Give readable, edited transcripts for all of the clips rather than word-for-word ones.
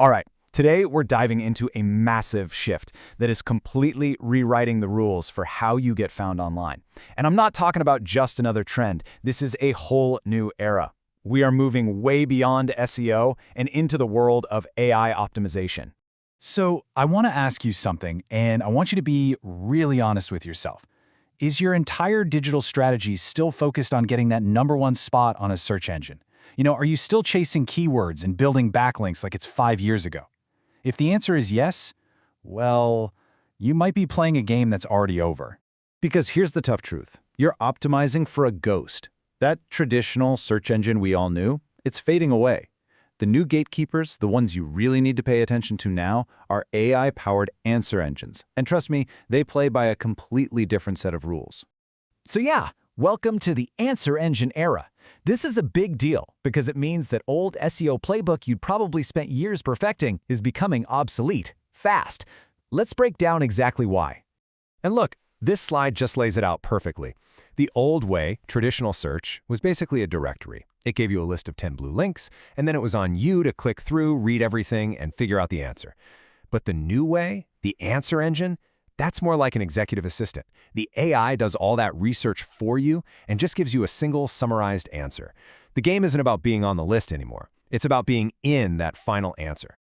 All right, today we're diving into a massive shift that is completely rewriting the rules for how you get found online. And I'm not talking about just another trend. This is a whole new era. We are moving way beyond SEO and into the world of AI optimization. So I want to ask you something, and I want you to be really honest with yourself. Is your entire digital strategy still focused on getting that #1 spot on a search engine? Are you still chasing keywords and building backlinks like it's 5 years ago? If the answer is yes, well, you might be playing a game that's already over. Because here's the tough truth. You're optimizing for a ghost. That traditional search engine we all knew, it's fading away. The new gatekeepers, the ones you really need to pay attention to now, are AI-powered answer engines. And trust me, they play by a completely different set of rules. So yeah, welcome to the answer engine era. This is a big deal because it means that old SEO playbook you'd probably spent years perfecting is becoming obsolete, fast. Let's break down exactly why. And look, this slide just lays it out perfectly. The old way, traditional search, was basically a directory. It gave you a list of 10 blue links, and then it was on you to click through, read everything, and figure out the answer. But the new way, the answer engine, that's more like an executive assistant. The AI does all that research for you and just gives you a single summarized answer. The game isn't about being on the list anymore. It's about being in that final answer.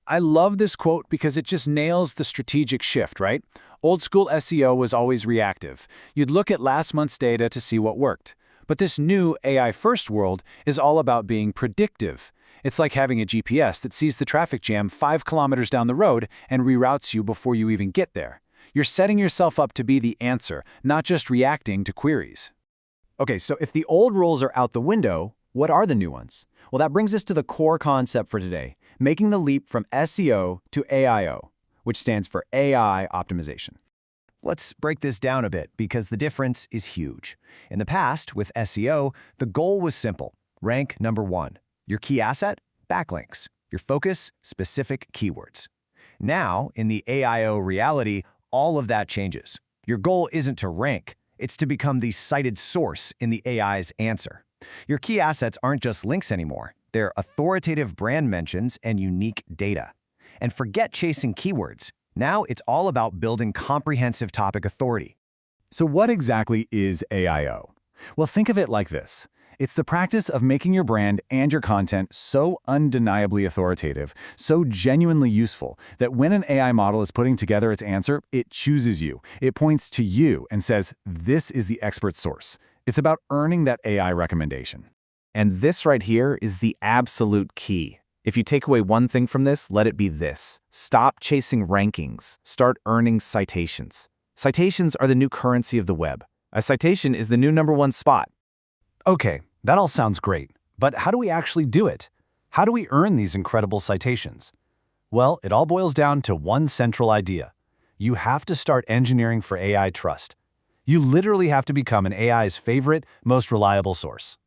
I love this quote because it just nails the strategic shift, right? Old school SEO was always reactive. You'd look at last month's data to see what worked. But this new AI-first world is all about being predictive. It's like having a GPS that sees the traffic jam 5 kilometers down the road and reroutes you before you even get there. You're setting yourself up to be the answer, not just reacting to queries. Okay, so if the old rules are out the window, what are the new ones? Well, that brings us to the core concept for today, making the leap from SEO to AIO, which stands for AI optimization. Let's break this down a bit because the difference is huge. In the past, with SEO, the goal was simple. Rank #1. Your key asset? Backlinks. Your focus? Specific keywords. Now, in the AIO reality, all of that changes. Your goal isn't to rank. It's to become the cited source in the AI's answer. Your key assets aren't just links anymore. They're authoritative brand mentions and unique data. And forget chasing keywords. Now it's all about building comprehensive topic authority. So what exactly is AIO? Well, think of it like this. It's the practice of making your brand and your content so undeniably authoritative, so genuinely useful, that when an AI model is putting together its answer, it chooses you. It points to you and says, this is the expert source. It's about earning that AI recommendation. And this right here is the absolute key. If you take away one thing from this, let it be this. Stop chasing rankings. Start earning citations. Citations are the new currency of the web. A citation is the new #1 spot. Okay, that all sounds great, but how do we actually do it? How do we earn these incredible citations? Well, it all boils down to one central idea. You have to start engineering for AI trust. You literally have to become an AI's favorite, most reliable source.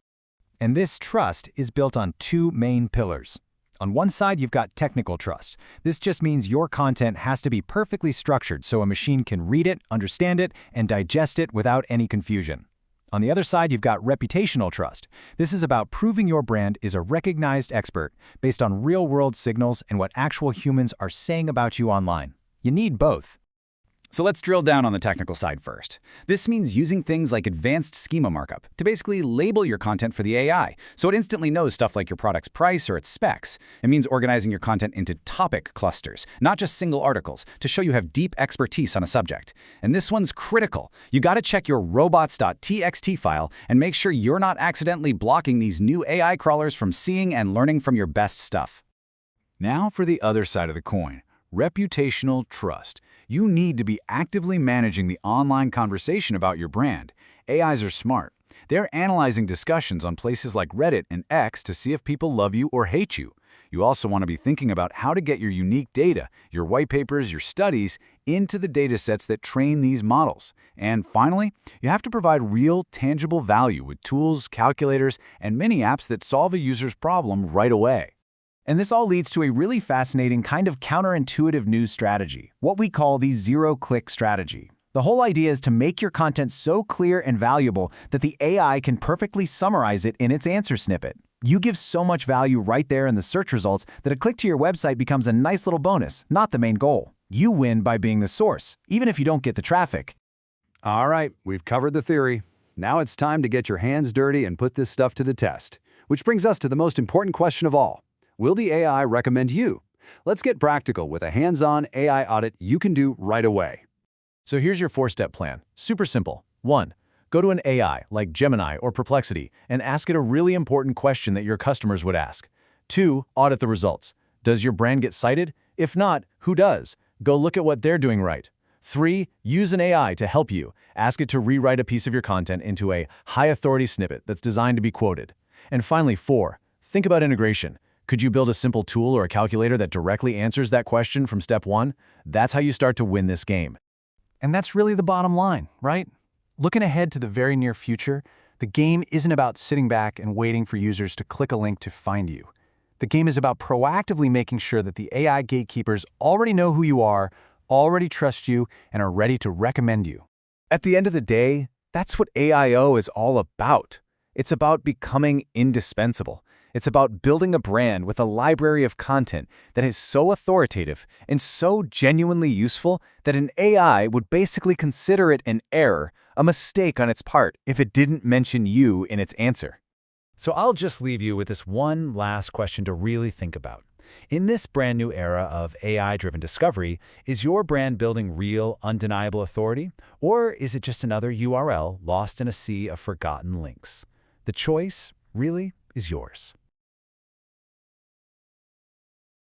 And this trust is built on 2 main pillars. On one side, you've got technical trust. This just means your content has to be perfectly structured so a machine can read it, understand it, and digest it without any confusion. On the other side, you've got reputational trust. This is about proving your brand is a recognized expert based on real-world signals and what actual humans are saying about you online. You need both. So let's drill down on the technical side first. This means using things like advanced schema markup to basically label your content for the AI, so it instantly knows stuff like your product's price or its specs. It means organizing your content into topic clusters, not just single articles, to show you have deep expertise on a subject. And this one's critical. You gotta check your robots.txt file and make sure you're not accidentally blocking these new AI crawlers from seeing and learning from your best stuff. Now for the other side of the coin, reputational trust. You need to be actively managing the online conversation about your brand. AIs are smart. They're analyzing discussions on places like Reddit and X to see if people love you or hate you. You also want to be thinking about how to get your unique data, your white papers, your studies, into the data sets that train these models. And finally, you have to provide real, tangible value with tools, calculators, and many apps that solve a user's problem right away. And this all leads to a really fascinating kind of counterintuitive new strategy, what we call the zero-click strategy. The whole idea is to make your content so clear and valuable that the AI can perfectly summarize it in its answer snippet. You give so much value right there in the search results that a click to your website becomes a nice little bonus, not the main goal. You win by being the source, even if you don't get the traffic. All right, we've covered the theory. Now it's time to get your hands dirty and put this stuff to the test. Which brings us to the most important question of all. Will the AI recommend you? Let's get practical with a hands-on AI audit you can do right away. So here's your 4-step plan. Super simple. 1. Go to an AI like Gemini or Perplexity and ask it a really important question that your customers would ask. 2. Audit the results. Does your brand get cited? If not, who does? Go look at what they're doing right. 3. Use an AI to help you. Ask it to rewrite a piece of your content into a high-authority snippet that's designed to be quoted. And finally, 4. Think about integration. Could you build a simple tool or a calculator that directly answers that question from step 1? That's how you start to win this game. And that's really the bottom line, right? Looking ahead to the very near future, the game isn't about sitting back and waiting for users to click a link to find you. The game is about proactively making sure that the AI gatekeepers already know who you are, already trust you, and are ready to recommend you. At the end of the day, that's what AIO is all about. It's about becoming indispensable. It's about building a brand with a library of content that is so authoritative and so genuinely useful that an AI would basically consider it an error, a mistake on its part, if it didn't mention you in its answer. So I'll just leave you with this one last question to really think about. In this brand new era of AI-driven discovery, is your brand building real, undeniable authority? Or is it just another URL lost in a sea of forgotten links? The choice really is yours.